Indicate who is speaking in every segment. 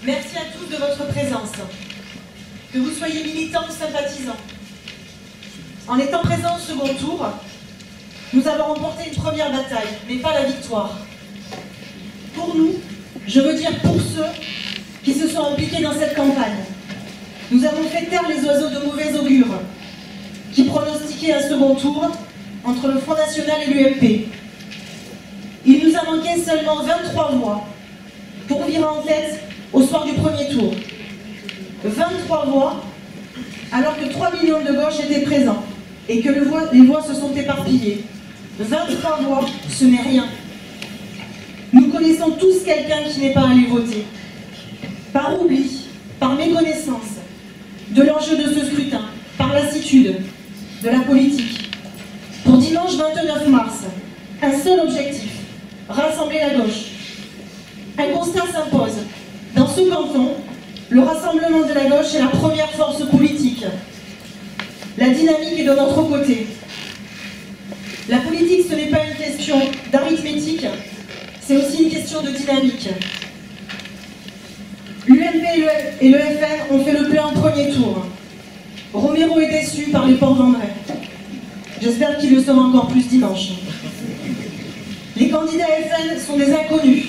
Speaker 1: Merci à tous de votre présence. Que vous soyez militants ou sympathisants. En étant présents au second tour, nous avons remporté une première bataille, mais pas la victoire. Pour nous, je veux dire pour ceux qui se sont impliqués dans cette campagne, nous avons fait taire les oiseaux de mauvais augure qui pronostiquaient un second tour entre le Front National et l'UMP. Il nous a manqué seulement 23 voix pour virer en tête au soir du premier tour. 23 voix, alors que 3 millions de gauche étaient présents et que les voix se sont éparpillées. 23 voix, ce n'est rien. Nous connaissons tous quelqu'un qui n'est pas allé voter. Par oubli, par méconnaissance de l'enjeu de ce scrutin, par lassitude de la politique. Pour dimanche 29 mars, un seul objectif, rassembler la gauche. Un constat s'impose. Dans ce canton, le rassemblement de la gauche est la première force politique. La dynamique est de notre côté. La politique, ce n'est pas une question d'arithmétique, c'est aussi une question de dynamique. L'UMP et le FN ont fait le plein en premier tour. Romero est déçu par les ports d'André. J'espère qu'il le sera encore plus dimanche. Les candidats FN sont des inconnus.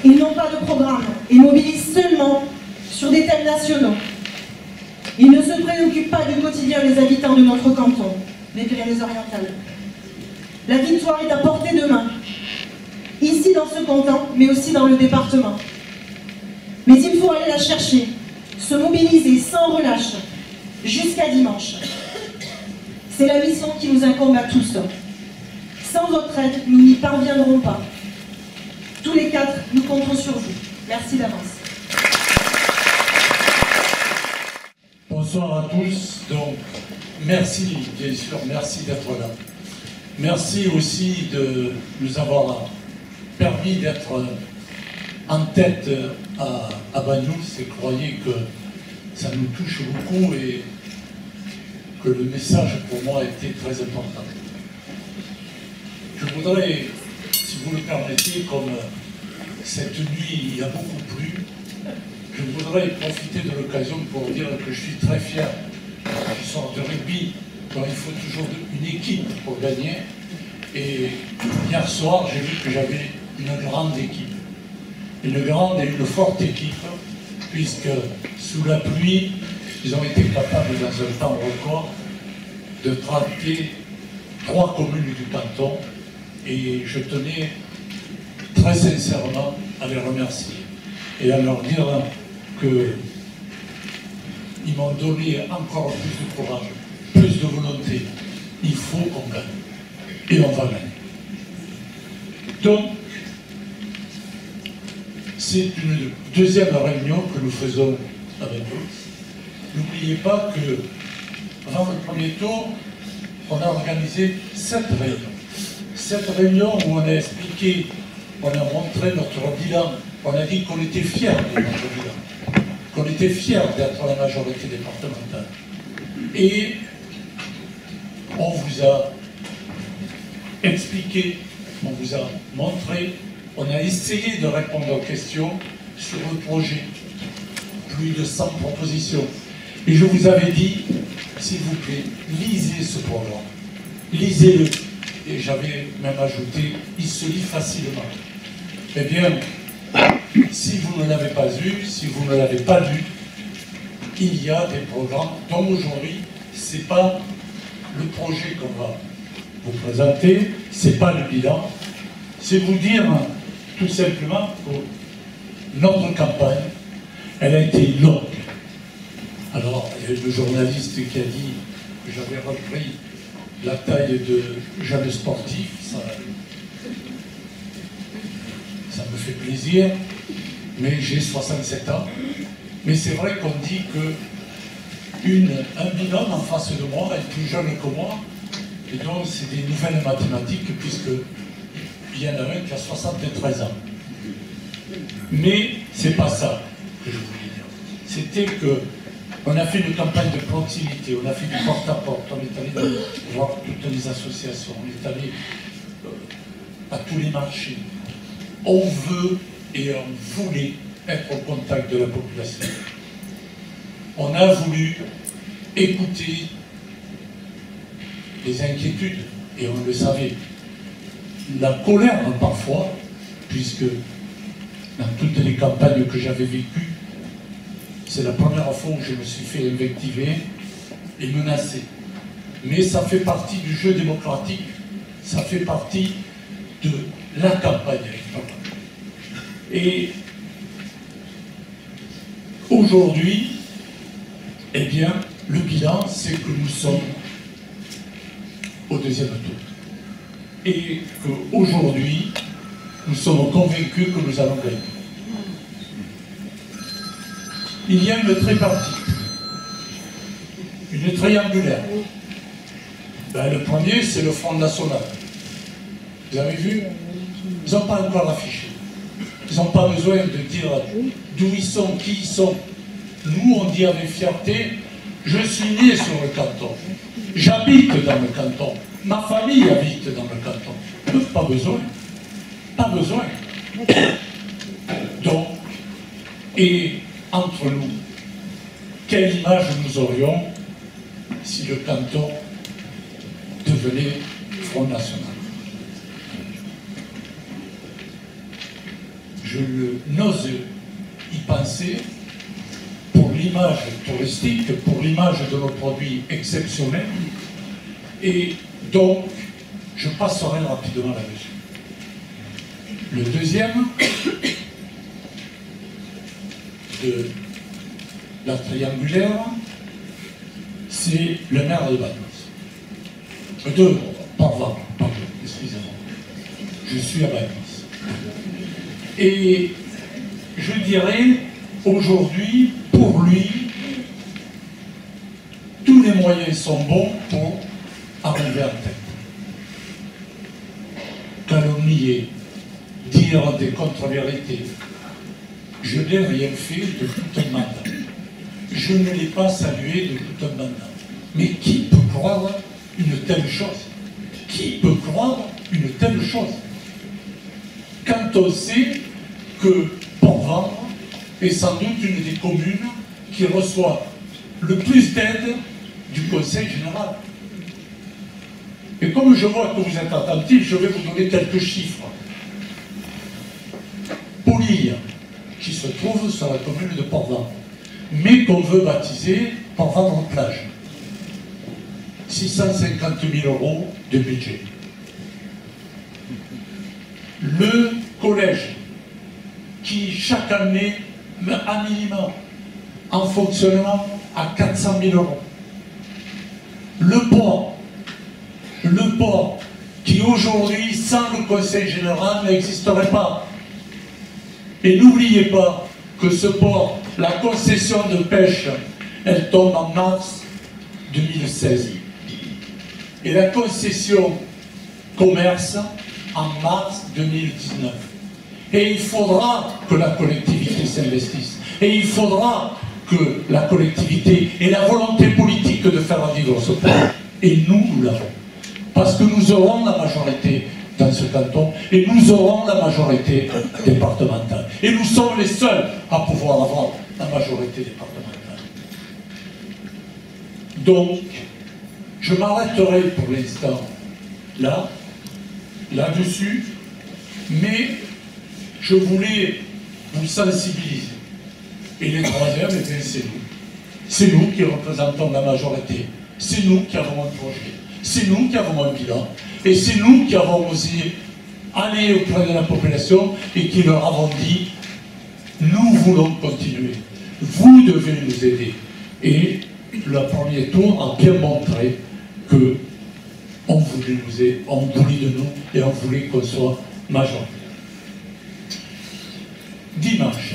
Speaker 1: Ils n'ont pas de programme et mobilisent seulement sur des thèmes nationaux. Ils ne se préoccupent pas du quotidien des habitants de notre canton, des Pyrénées-Orientales. La victoire est à portée de main, ici dans ce canton, mais aussi dans le département. Mais il faut aller la chercher, se mobiliser sans relâche, jusqu'à dimanche. C'est la mission qui nous incombe à tous. Sans votre aide, nous n'y parviendrons pas. Tous les quatre, nous comptons sur vous. Merci d'avance.
Speaker 2: Bonsoir à tous. Donc, merci, bien sûr, merci d'être là. Merci aussi de nous avoir permis d'être en tête à Banyuls, et croyez que ça nous touche beaucoup et que le message pour moi était très important. Je voudrais, si vous le permettez, comme cette nuit il a beaucoup plu, je voudrais profiter de l'occasion pour dire que je suis très fier du sort de rugby, dont il faut toujours une équipe pour gagner. Et hier soir, j'ai vu que j'avais une grande équipe. Une grande et une forte équipe, puisque sous la pluie, ils ont été capables, dans un temps record, de traiter 3 communes du canton. Et je tenais très sincèrement à les remercier et à leur dire qu'ils m'ont donné encore plus de courage, plus de volonté. Il faut qu'on gagne. Et on va gagner. Donc, c'est une deuxième réunion que nous faisons avec vous. N'oubliez pas que, avant le premier tour, on a organisé 7 réunions. 7 réunions où on a expliqué, on a montré notre bilan, on a dit qu'on était fiers de notre bilan, qu'on était fiers d'être la majorité départementale. Et on vous a expliqué, on vous a montré, on a essayé de répondre aux questions sur le projet. Plus de 100 propositions. Et je vous avais dit, s'il vous plaît, lisez ce programme. Lisez-le. Et j'avais même ajouté, il se lit facilement. Eh bien, si vous ne l'avez pas eu, si vous ne l'avez pas lu, il y a des programmes dont aujourd'hui, ce n'est pas le projet qu'on va vous présenter, ce n'est pas le bilan, c'est vous dire tout simplement que notre campagne, elle a été longue. Alors, il y a le journaliste qui a dit que j'avais repris la taille de jeune sportif, ça me fait plaisir, mais j'ai 67 ans. Mais c'est vrai qu'on dit qu'un binôme en face de moi est plus jeune que moi, et donc c'est des nouvelles mathématiques, puisqu'il y en a un qui a 73 ans. Mais c'est pas ça que je voulais dire. C'était que on a fait une campagne de proximité, on a fait du porte-à-porte, on est allé voir toutes les associations, on est allé à tous les marchés. On veut et on voulait être au contact de la population. On a voulu écouter les inquiétudes, et on le savait. La colère parfois, puisque dans toutes les campagnes que j'avais vécues, c'est la première fois où je me suis fait invectiver et menacer. Mais ça fait partie du jeu démocratique, ça fait partie de la campagne électorale. Et aujourd'hui, eh bien, le bilan, c'est que nous sommes au deuxième tour. Et qu'aujourd'hui, nous sommes convaincus que nous allons gagner. Il y a une tripartite, une triangulaire. Ben, le premier, c'est le Front National. Vous avez vu? Ils n'ont pas encore affiché. Ils n'ont pas besoin de dire d'où ils sont, qui ils sont. Nous, on dit avec fierté, je suis né sur le canton. J'habite dans le canton. Ma famille habite dans le canton. Pas besoin. Pas besoin. Donc, et entre nous, quelle image nous aurions si le canton devenait Front National? Je n'ose y penser pour l'image touristique, pour l'image de nos produits exceptionnels, et donc je passerai rapidement là-dessus. Le deuxième de la triangulaire, c'est le maire de Bayonne. Pardon, excusez-moi. Je suis à Bayonne. Et je dirais, aujourd'hui, pour lui, tous les moyens sont bons pour arriver en tête. Calomnier, dire des contre-vérités. Je n'ai rien fait de tout un mandat. Je ne l'ai pas salué de tout un mandat. Mais qui peut croire une telle chose? Qui peut croire une telle chose? Quand on sait que Port-Vendre est sans doute une des communes qui reçoit le plus d'aide du Conseil général. Et comme je vois que vous êtes attentifs, je vais vous donner quelques chiffres. Poulille, qui se trouve sur la commune de Port-Vendre, mais qu'on veut baptiser Port-Vendre-Plage. 650 000 € de budget. Le collège, qui chaque année met un minimum en fonctionnement à 400 000 €. Le port qui aujourd'hui, sans le Conseil général, n'existerait pas. Et n'oubliez pas que ce port, la concession de pêche, elle tombe en mars 2016. Et la concession commerce en mars 2019. Et il faudra que la collectivité s'investisse. Et il faudra que la collectivité ait la volonté politique de faire vivre ce port. Et nous l'avons. Parce que nous aurons la majorité dans ce canton et nous aurons la majorité départementale. Et nous sommes les seuls à pouvoir avoir la majorité départementale. Donc, je m'arrêterai pour l'instant là-dessus, mais je voulais vous sensibiliser. Et les troisièmes, eh bien, c'est nous. C'est nous qui représentons la majorité. C'est nous qui avons un projet. C'est nous qui avons un bilan. Et c'est nous qui avons osé aller auprès de la population et qui leur avons dit « Nous voulons continuer. Vous devez nous aider. » Et le premier tour a bien montré que on voulait nous aider, on voulait de nous et on voulait qu'on soit majoritaire. Dimanche,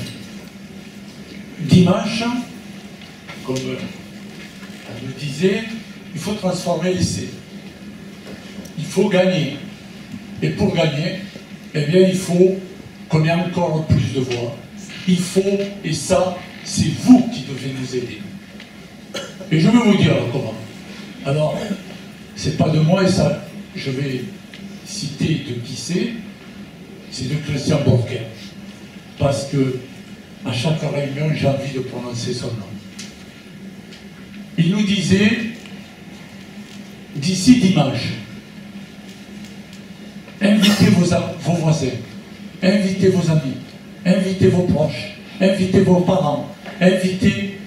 Speaker 2: comme on le disait, il faut transformer l'essai. Il faut gagner. Et pour gagner, eh bien, il faut qu'on ait encore plus de voix. Il faut, et ça, c'est vous qui devez nous aider. Et je vais vous dire comment. Alors, c'est pas de moi, et ça, je vais citer de qui c'est de Christian Bourquet. Parce que à chaque réunion, j'ai envie de prononcer son nom. Il nous disait, d'ici dimanche, invitez vos voisins, invitez vos amis, invitez vos proches, invitez vos parents, invitez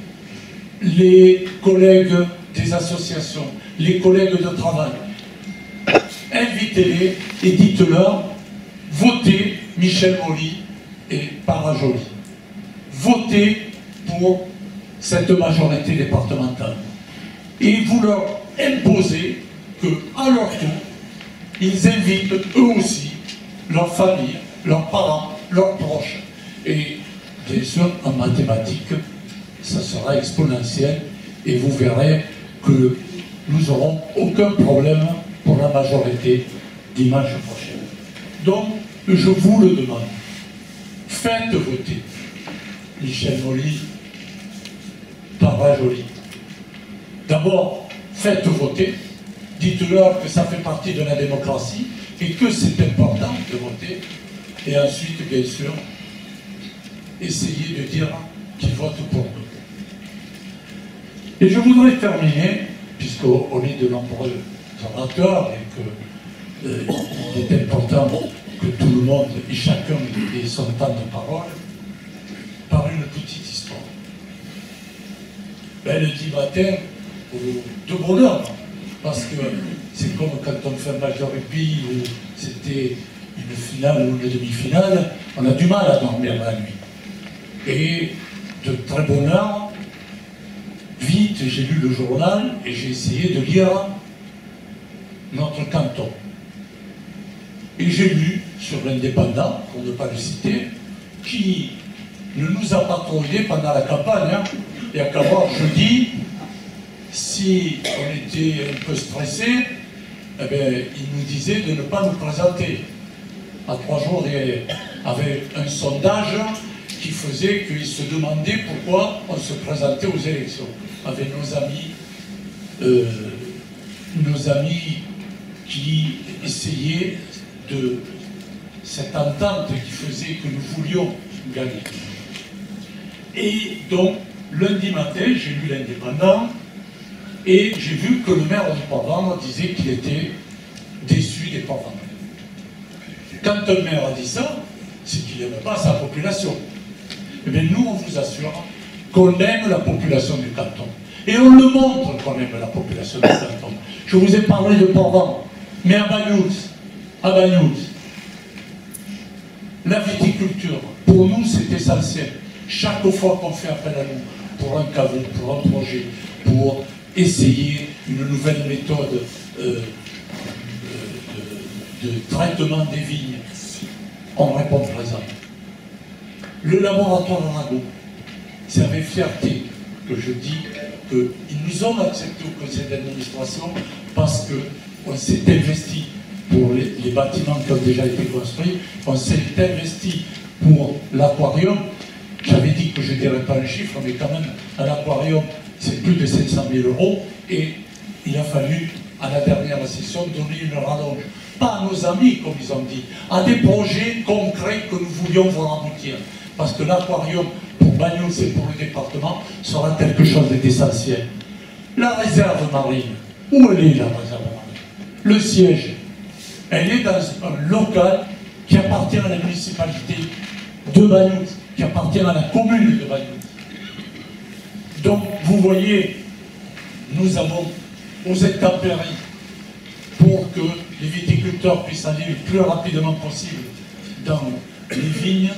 Speaker 2: les collègues des associations, les collègues de travail. Invitez-les et dites-leur, votez Michel Molly et Parajoli. Votez pour cette majorité départementale. Et vous leur imposez qu'à leur tour, ils invitent eux aussi leur famille, leurs parents, leurs proches. Et bien sûr, en mathématiques, ça sera exponentiel et vous verrez que nous n'aurons aucun problème pour la majorité dimanche prochain. Donc, je vous le demande, faites voter Michel Molly, Parajoli. D'abord, faites voter, dites-leur que ça fait partie de la démocratie et que c'est important de voter. Et ensuite, bien sûr, essayez de dire qu'ils votent pour nous. Et je voudrais terminer, puisqu'on est de nombreux orateurs et qu'il est important que tout le monde et chacun ait son temps de parole, par une petite histoire. Lundi matin, de bonheur, parce que c'est comme quand on fait un match de rugby où c'était une finale ou une demi-finale, on a du mal à dormir la nuit. Et de très bonne heure, vite j'ai lu le journal et j'ai essayé de lire notre canton. Et j'ai lu sur l'Indépendant, pour ne pas le citer, qui ne nous a pas trop aidés pendant la campagne, hein. Et à qu'avoir jeudi, si on était un peu stressé, eh bien, il nous disait de ne pas nous présenter. À 3 jours, il y avait un sondage qui faisait qu'ils se demandaient pourquoi on se présentait aux élections. Avec nos amis qui essayaient de cette entente qui faisait que nous voulions gagner. Et donc, lundi matin, j'ai lu l'Indépendant et j'ai vu que le maire de Port-Vendre disait qu'il était déçu des Port-Vendrais. Quand un maire a dit ça, c'est qu'il n'aime pas sa population. Eh bien, nous, on vous assure qu'on aime la population du canton. Et on le montre qu'on aime la population du canton. Je vous ai parlé de Port-Vendre, mais à Bagnols, la viticulture, pour nous, c'est essentiel. Chaque fois qu'on fait appel à nous, pour un caveau, pour un projet, pour essayer une nouvelle méthode de traitement des vignes, on répond présent. Le laboratoire Arago, c'est avec fierté que je dis qu'ils nous ont accepté au conseil d'administration parce qu'on s'est investi pour les bâtiments qui ont déjà été construits, on s'est investi pour l'aquarium. J'avais dit que je ne dirais pas le chiffre, mais quand même, un aquarium, c'est plus de 500 000 € et il a fallu, à la dernière session, donner une rallonge. Pas à nos amis, comme ils ont dit, à des projets concrets que nous voulions voir aboutir. Parce que l'aquarium, pour Bagnols et pour le département, sera quelque chose d'essentiel. La réserve marine, où elle est la réserve marine? Le siège, elle est dans un local qui appartient à la municipalité de Bagnols, qui appartient à la commune de Bagnols. Donc, vous voyez, nous avons aux intempéries pour que les viticulteurs puissent aller le plus rapidement possible dans les vignes.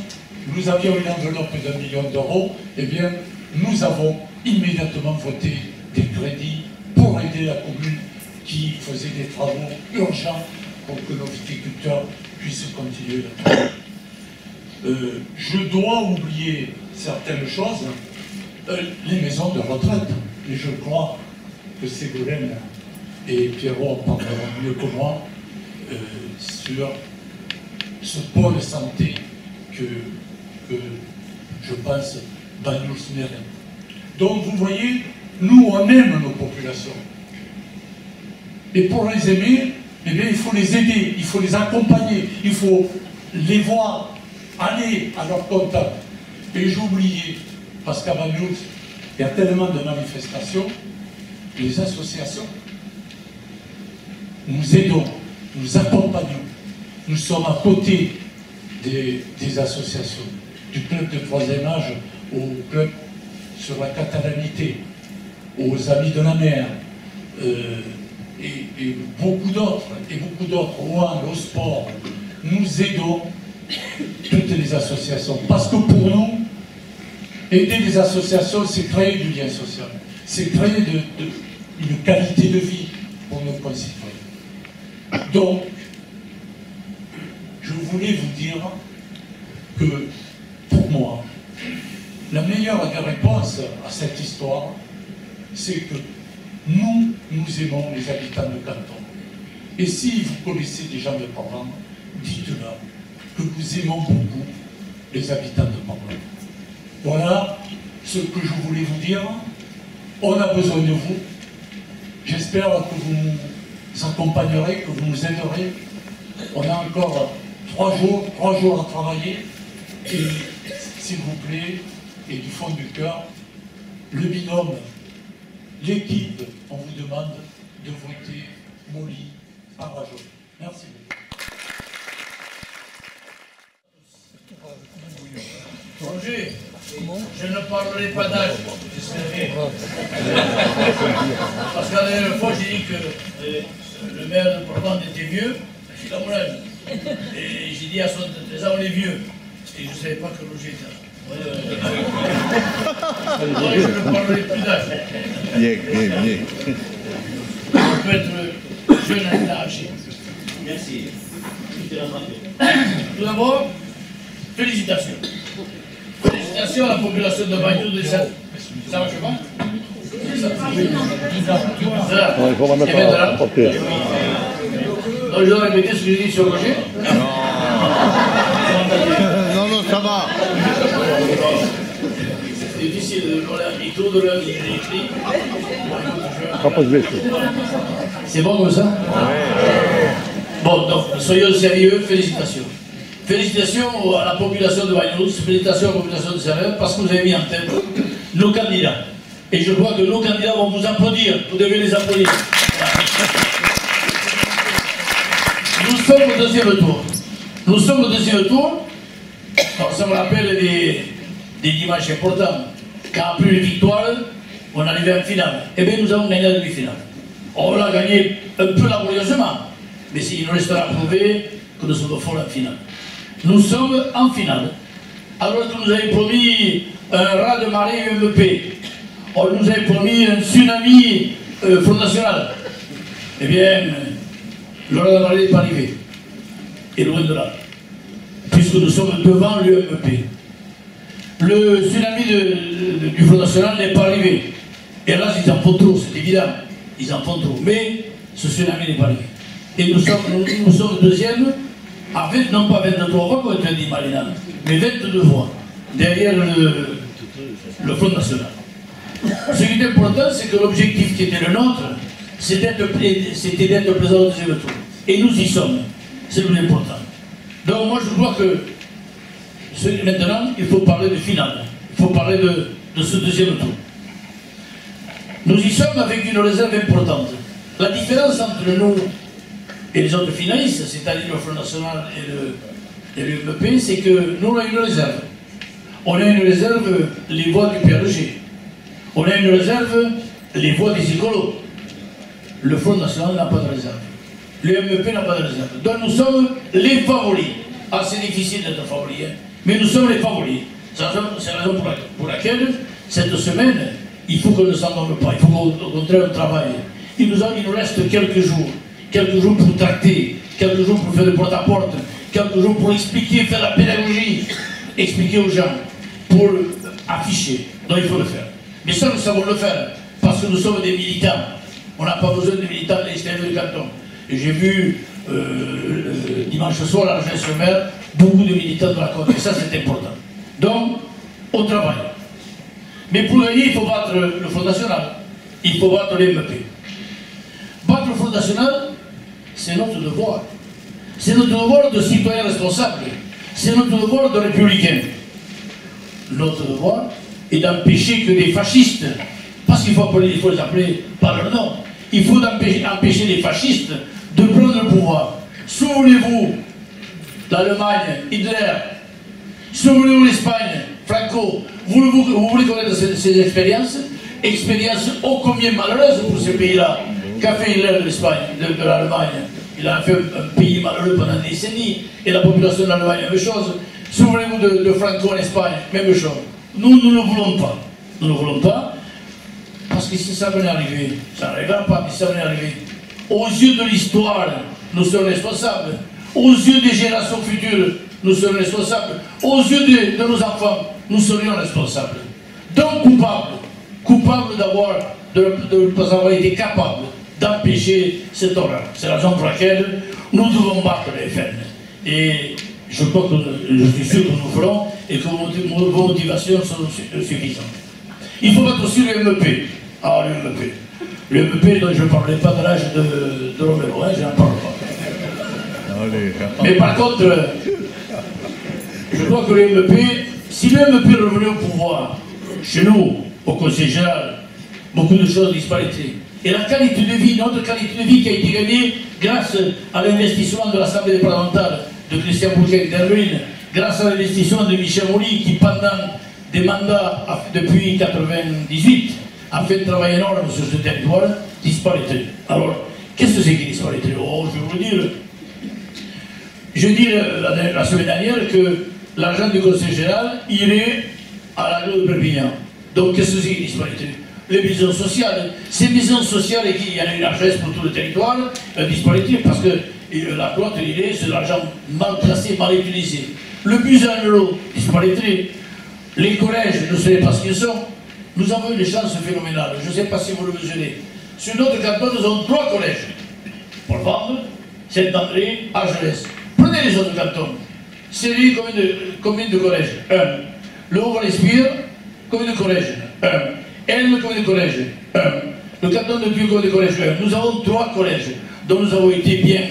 Speaker 2: Nous avions une enveloppe d'1 million €, eh bien, nous avons immédiatement voté des crédits pour aider la commune qui faisait des travaux urgents pour que nos viticulteurs puissent continuer le travail. Je dois oublier certaines choses, les maisons de retraite. Et je crois que Ségolène et Pierrot en parleront mieux que moi sur ce pôle santé que je pense Bagnols mérite. Donc vous voyez, nous on aime nos populations. Et pour les aimer, eh bien, il faut les aider, il faut les accompagner, il faut les voir aller à leur contact. Et j'ai oublié, parce qu'avant nous, il y a tellement de manifestations, les associations. Nous aidons, nous accompagnons. Nous sommes à côté des associations, du club de troisième âge au club sur la catalanité, aux Amis de la Mer, et beaucoup d'autres, au hand, au sport. Nous aidons toutes les associations, parce que pour nous, aider les associations, c'est créer du lien social, c'est créer une qualité de vie pour nos concitoyens. Donc, je voulais vous dire que, pour moi, la meilleure des réponses à cette histoire, c'est que nous aimons les habitants de Canton. Et si vous connaissez des gens de Parlant, dites-leur que nous aimons beaucoup les habitants de Parlant. Voilà ce que je voulais vous dire. On a besoin de vous. J'espère que vous nous accompagnerez, que vous nous aiderez. On a encore 3 jours à travailler. Et s'il vous plaît, et du fond du cœur, le binôme, l'équipe, on vous demande de voter Molly à Rajon. Merci beaucoup.
Speaker 3: Roger, je ne parlerai pas d'âge, j'espérais. Parce que la dernière fois, j'ai dit que le maire de Portland était vieux, c'est comme mon âge. Et j'ai dit à 73 ans, on est vieux. Et je ne savais pas que Roger était là. Donc je ne parlerai plus d'âge.
Speaker 4: Bien.
Speaker 3: On peut être jeune et âgé.
Speaker 5: Merci.
Speaker 3: Tout d'abord, félicitations. Félicitations à la population de Bagnoul de cette... Ça marche pas?
Speaker 4: Il faut remettre à porter.
Speaker 3: Donc je dois répéter ce que j'ai dit sur Roger?
Speaker 4: Non, ça va.
Speaker 3: C'est difficile de parler un micro, de leur écrit. C'est bon comme ça? Bon, donc, soyons sérieux, félicitations. Félicitations à la population de Bagnoul, félicitations à la population de Sérieux, parce que vous avez mis en tête nos candidats. Et je crois que nos candidats vont vous applaudir, vous devez les applaudir. Nous sommes au deuxième tour. Nous sommes au deuxième tour. Alors, ça me rappelle des dimanches importants. Quand après les victoires, on arrivait en finale. Eh bien, nous avons gagné la demi-finale. On l'a gagné un peu laborieusement, mais il nous restera à prouver que nous sommes forts en finale. Nous sommes en finale. Alors que nous avez promis un raz-de-marée UMP, on nous avait promis un tsunami Front National. Eh bien, le raz-de-marée n'est pas arrivé. Et loin de là. Puisque nous sommes devant l'UMP. Le tsunami du Front National n'est pas arrivé. Et là, ils en font trop, c'est évident. Ils en font trop. Mais ce tsunami n'est pas arrivé. Et nous sommes deuxième, avec non pas 23 voix, comme tu as dit, Marina, mais 22 voix, derrière le Front National. Ce qui est important, c'est que l'objectif qui était le nôtre, c'était d'être présent au deuxième tour. Et nous y sommes. C'est le plus important. Donc moi je crois que maintenant, il faut parler de finale. Il faut parler de ce deuxième tour. Nous y sommes avec une réserve importante. La différence entre nous et les autres finalistes, c'est-à-dire le Front National et le MPP, c'est que nous, on a une réserve. On a une réserve, les voix du PRG. On a une réserve, les voix des écolos. Le Front National n'a pas de réserve. Le MPP n'a pas de réserve. Donc nous sommes les favoris. Ah, c'est difficile d'être favoris, hein, mais nous sommes les favoris. C'est la raison pour laquelle, cette semaine, il faut qu'on ne s'endorme pas. Il faut qu'au contraire on travaille. Il nous reste quelques jours pour tracter, quelques jours pour faire le porte-à-porte, quelques jours pour expliquer, faire la pédagogie, expliquer aux gens, pour afficher. Donc il faut le faire. Mais ça, nous savons le faire, parce que nous sommes des militants. On n'a pas besoin de militants de l'extérieur du canton. Et j'ai vu dimanche soir à la Jeunesse-sur-Mer beaucoup de militants de la côte. Et ça, c'est important. Donc, on travaille. Mais pour gagner, il faut battre le Front National. Il faut battre les MPP. Battre le Front National, c'est notre devoir. C'est notre devoir de citoyen responsable. C'est notre devoir de républicain. notre devoir est d'empêcher que des fascistes, parce qu'il faut les appeler par leur nom, il faut empêcher les fascistes de prendre le pouvoir. Souvenez-vous, l'Allemagne, Hitler, souvenez-vous l'Espagne, Franco, vous voulez connaître ces expériences ô combien malheureuses pour ces pays-là. Qu'a fait Hitler de l'Espagne, de l'Allemagne? Il a fait un pays malheureux pendant des décennies, et la population de l'Allemagne, même chose. Souvenez-vous de Franco en Espagne, même chose. Nous ne le voulons pas. Nous ne le voulons pas, parce que si ça venait arriver, ça n'arrivera pas, mais si ça venait arriver, aux yeux de l'histoire, nous sommes responsables. Aux yeux des générations futures, nous sommes responsables. Aux yeux de nos enfants, nous serions responsables. Donc coupables de ne pas avoir été capables d'empêcher cette horreur. C'est la raison pour laquelle nous devons battre les FN. Et je crois que je suis sûr que nous le ferons et que vos motivations sont suffisantes. Il faut battre aussi le MEP. Ah, le MEP. Le MEP, dont je ne parlerai pas de l'âge de Romero, hein, je n'en parle pas. Mais par contre, je crois que le MEP, si le MEP revenait au pouvoir, chez nous, au Conseil général, beaucoup de choses disparaîtraient. Et la qualité de vie, notre qualité de vie qui a été gagnée grâce à l'investissement de l'Assemblée départementale de Christian Bourquet d'Hermeline, grâce à l'investissement de Michel Mouly qui, pendant des mandats depuis 1998, a fait un travail énorme sur ce territoire, disparaîtrait. Alors, qu'est-ce que c'est qui disparaîtrait? Oh, je vais vous le dire. Je dis la semaine dernière que l'argent du Conseil général irait à l'agglo de Perpignan. Donc, qu'est-ce que c'est qui disparaîtrait? Les maisons sociales. Ces maisons sociales, il y en a une largesse pour tout le territoire, disparaîtrait parce que la flotte, c'est de l'argent mal placé, mal utilisé. Le musée en euro disparaîtrait. Les collèges ne seraient pas ce qu'ils sont. Nous avons une chance phénoménale. Je ne sais pas si vous le mesurez. Sur notre canton, nous avons 3 collèges. Pour vendre, Saint-André, Argelès. Prenez les autres cantons. Série, combien de collèges? 1. Le Haut-Val-Espire, combien de collèges? 1. Elle, combien de collèges? 1. Le canton de Dieu, combien de collèges? 1. Nous avons 3 collèges, dont nous avons été bien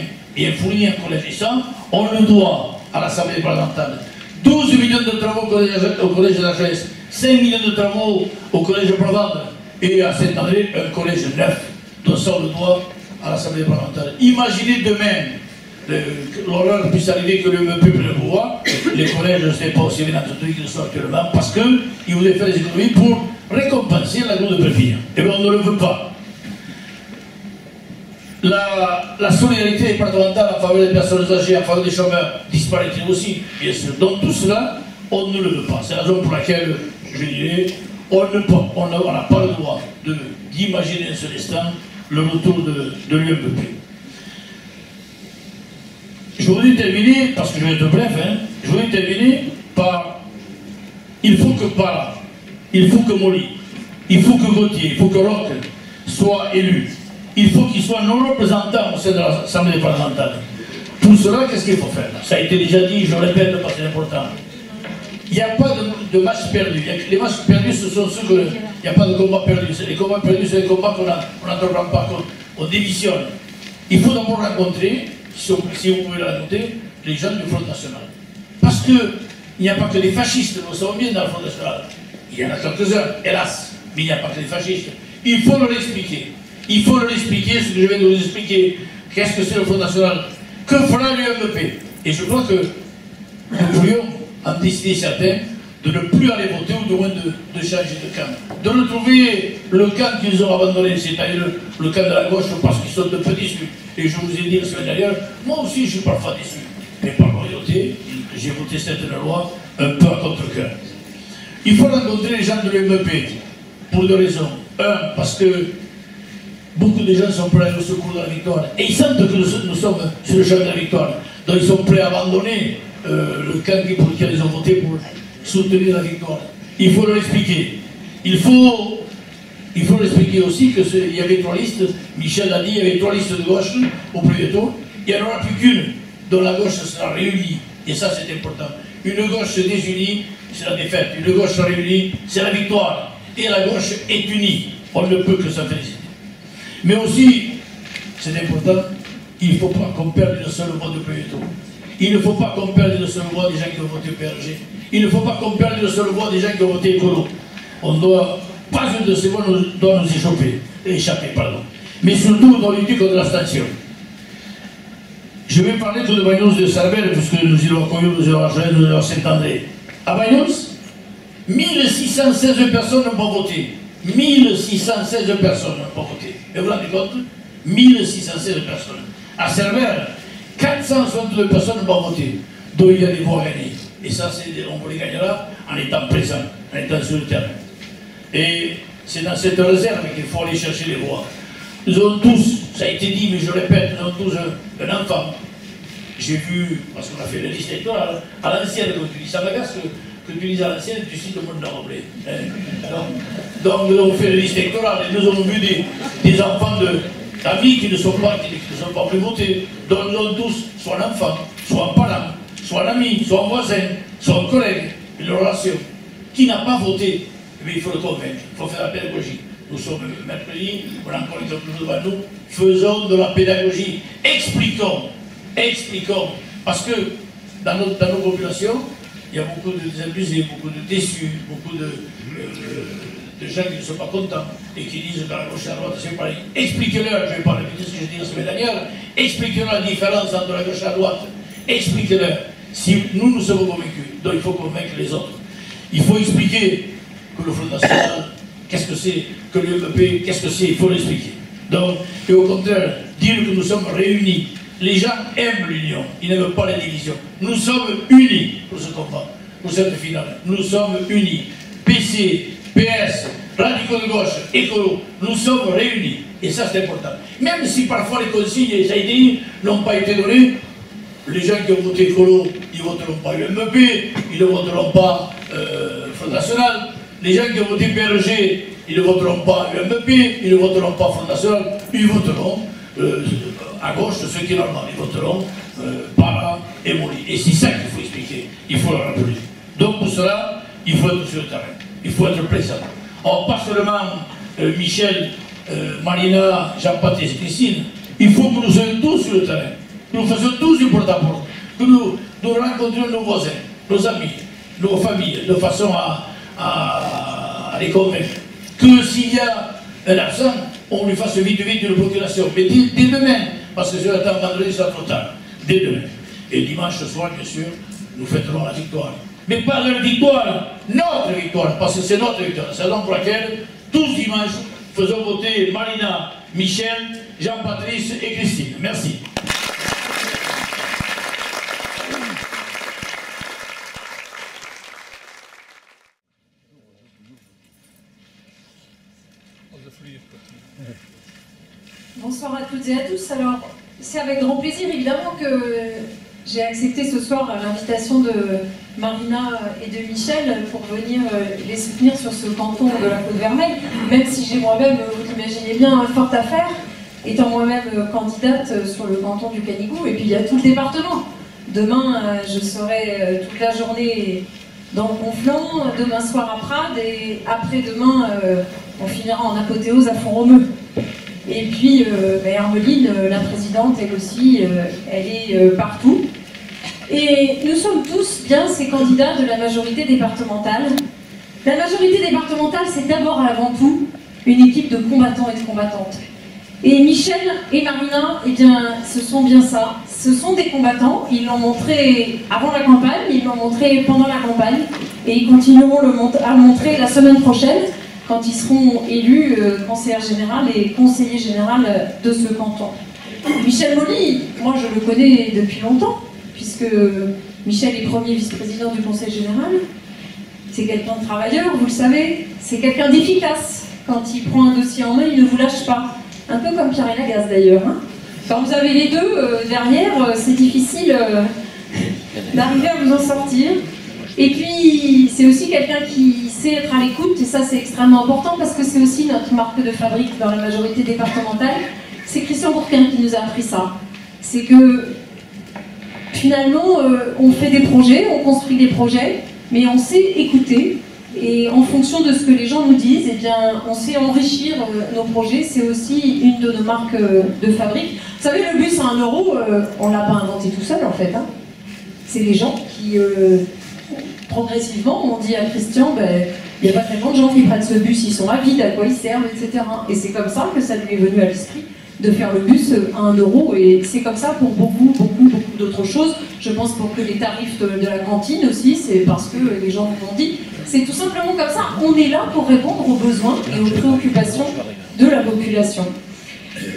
Speaker 3: fournis en collégissant. On le doit à l'Assemblée départementale. 12 millions de travaux au collège de la Gesse, 5 millions de travaux au collège de Provence, et à Saint-André, un collège neuf, dont ça on le doit à l'Assemblée départementale. Imaginez demain l'horreur puisse arriver que le MEP prenne le pouvoir, les collèges ne seraient pas aussi bien entretenus qu'ils le sont actuellement, parce qu'ils voulaient faire des économies pour récompenser l'agglo de Perpignan. Et bien on ne le veut pas. La solidarité départementale en faveur des personnes âgées, en faveur des chômeurs, disparaîtrait aussi, bien sûr. Donc tout cela, on ne le veut pas. C'est la raison pour laquelle, je dirais, on n'a pas le droit d'imaginer un seul instant le retour de l'UMP. Je voudrais terminer, parce que je vais être bref, je voudrais terminer par, il faut que Mouly, il faut que Gauthier, il faut que Roch soient élus. Il faut qu'ils soient nos représentants au sein de l'Assemblée départementale. Pour cela, qu'est-ce qu'il faut faire? Ça a été déjà dit, je le répète parce que c'est important. Il n'y a pas de matchs perdus. Les matchs perdus, ce sont ceux que... Il n'y a pas de combats perdus. Les combats perdus, c'est les combats qu'on n'entreprend pas, qu'on démissionne. Il faut d'abord rencontrer, si vous pouvez le raconter, les gens du Front National. Parce qu'il n'y a pas que des fascistes, nous le savons bien dans le Front National. Il y en a quelques-uns, hélas, mais il n'y a pas que des fascistes. Il faut leur expliquer. Il faut leur expliquer ce que je viens de vous expliquer. Qu'est-ce que c'est le Front National? Que fera l'UMP? Et je crois que nous pourrions en décider certains de ne plus aller voter ou du moins de changer de camp. De retrouver le camp qu'ils ont abandonné, c'est-à-dire le camp de la gauche, parce qu'ils sont un peu déçus. Et je vous ai dit la semaine dernière, moi aussi je suis parfois déçu. Mais par loyauté, j'ai voté cette loi un peu à contre-cœur. Il faut rencontrer les gens de l'UMP pour 2 raisons. 1, parce que beaucoup de gens sont prêts au secours de la victoire. Et ils sentent que nous sommes sur le chemin de la victoire. Donc ils sont prêts à abandonner le camp pour lequel ils ont voté pour soutenir la victoire. Il faut leur expliquer. Il faut leur expliquer aussi qu'il y avait 3 listes. Michel a dit qu'il y avait 3 listes de gauche au premier tour. Il n'y en aura plus qu'une dont la gauche sera réunie. Et ça c'est important. Une gauche désunie, c'est la défaite. Une gauche réunie, c'est la victoire. Et la gauche est unie. On ne peut que s'en féliciter. Mais aussi, c'est important, il ne faut pas qu'on perde une seule voix de premier tour. Il ne faut pas qu'on perde de seule voix des gens qui ont voté PRG. Il ne faut pas qu'on perde de seule voix des gens qui ont voté écolo. On doit, pas une de ces voix doit nous échapper. Mais surtout, on doit lutter contre l'abstention. Je vais parler tout de Bagnos de Sarvel, puisque nous y avons connu, nous y avons rejoint, nous y avons Saint-André. À Bagnos, 1616 personnes n'ont pas voté. 1616 personnes n'ont pas voté. Et vous vous rendez compte? 1616 personnes. À Cervera, 462 personnes n'ont pas voté. Donc il y a des voix gagnées. Et ça, on les gagnera en étant présent, en étant sur le terrain. Et c'est dans cette réserve qu'il faut aller chercher les voix. Nous avons tous, ça a été dit, mais je répète, nous avons tous un enfant. J'ai vu, parce qu'on a fait la liste électorale, à l'ancienne, quand tu dis ça m'agace que tu dis à l'ancienne, tu cites le monde d'Arroblé. Donc nous avons fait la liste électorale et nous avons vu des enfants d'amis qui ne sont pas plus votés. Donc nous avons tous soit un enfant, soit un parent, soit un ami, soit un voisin, soit un collègue, une relation, qui n'a pas voté. Mais il faut le convaincre, il faut faire la pédagogie. Nous sommes mercredi, on a encore l'exemple devant nous, faisons de la pédagogie, expliquons, parce que dans nos populations, il y a beaucoup de désabusés, beaucoup de déçus, beaucoup de gens qui ne sont pas contents et qui disent dans la gauche et à la droite, c'est pareil. Expliquez-leur, je ne vais pas répéter ce que j'ai dit la semaine dernière, expliquez-leur la différence entre la gauche et la droite, expliquez-leur. Si nous sommes convaincus, donc il faut convaincre les autres. Il faut expliquer que le Front National, qu'est-ce que c'est, que le MEP, qu'est-ce que c'est, il faut l'expliquer. Donc, et au contraire, dire que nous sommes réunis. Les gens aiment l'union, ils n'aiment pas la division. Nous sommes unis pour ce combat, pour cette finale. Nous sommes unis. PC, PS, radicaux de gauche, écolo, nous sommes réunis. Et ça, c'est important. Même si parfois les consignes et les idées n'ont pas été données, les gens qui ont voté écolo, ils ne voteront pas UMP, ils ne voteront pas Front National. Les gens qui ont voté PRG, ils ne voteront pas UMP, ils ne voteront pas Front National, ils voteront à gauche, ce qui est normal, ils voteront Para et Moli. Et c'est ça qu'il faut expliquer, il faut le rappeler. Donc pour cela, il faut être sur le terrain, il faut être présent. Alors pas seulement Michel, Marina, Jean-Baptiste, Christine, il faut que nous soyons tous sur le terrain, que nous fassions tous du porte-à-porte, que nous rencontrions nos voisins, nos amis, nos familles, de façon à les convaincre. Que s'il y a un absent, on lui fasse vite une procuration. Mais dès demain, parce que je l'attends vendredi, ça sera trop tard. Dès demain. Et dimanche soir, bien sûr, nous fêterons la victoire. Mais pas leur victoire, notre victoire, parce que c'est notre victoire. C'est la raison pour laquelle, tous dimanche, faisons voter Marina, Michel, Jean-Patrice et Christine. Merci.
Speaker 5: Bonsoir à toutes et à tous. Alors, c'est avec grand plaisir évidemment que j'ai accepté ce soir l'invitation de Marina et de Michel pour venir les soutenir sur ce canton de la Côte-Vermeille, même si j'ai moi-même, vous imaginez bien, fort à faire, étant moi-même candidate sur le canton du Canigou, et puis il y a tout le département. Demain, je serai toute la journée dans le Conflent, demain soir à Prades, et après-demain, on finira en apothéose à Font-Romeu. Et puis, Hermeline, la présidente, elle aussi, elle est partout. Et nous sommes tous bien ces candidats de la majorité départementale. La majorité départementale, c'est d'abord et avant tout une équipe de combattants et de combattantes. Et Michel et Marina, eh bien, ce sont bien ça. Ce sont des combattants. Ils l'ont montré avant la campagne, ils l'ont montré pendant la campagne, et ils continueront à le montrer la semaine prochaine, quand ils seront élus conseillère générale et conseiller général de ce canton. Michel Moli, moi je le connais depuis longtemps, puisque Michel est premier vice-président du conseil général. C'est quelqu'un de travailleur, vous le savez, c'est quelqu'un d'efficace. Quand il prend un dossier en main, il ne vous lâche pas. Un peu comme Pierre et Lagasse d'ailleurs. Hein. Quand vous avez les deux derrière, c'est difficile d'arriver à vous en sortir. Et puis, c'est aussi quelqu'un qui sait être à l'écoute, et ça c'est extrêmement important parce que c'est aussi notre marque de fabrique dans la majorité départementale. C'est Christian Bourquin qui nous a appris ça. C'est que, finalement, on fait des projets, on construit des projets, mais on sait écouter, et en fonction de ce que les gens nous disent, eh bien, on sait enrichir nos projets. C'est aussi une de nos marques de fabrique. Vous savez, le bus à 1 €, on ne l'a pas inventé tout seul en fait. Hein. C'est les gens qui, progressivement, ont dit à Christian, ben, il n'y a pas tellement de gens qui prennent ce bus, ils sont avides, à quoi ils servent, etc. Et c'est comme ça que ça lui est venu à l'esprit de faire le bus à 1 €, et c'est comme ça pour beaucoup d'autres choses. Je pense pour que les tarifs de la cantine aussi, c'est parce que les gens nous ont dit, c'est tout simplement comme ça, on est là pour répondre aux besoins et aux préoccupations de la population.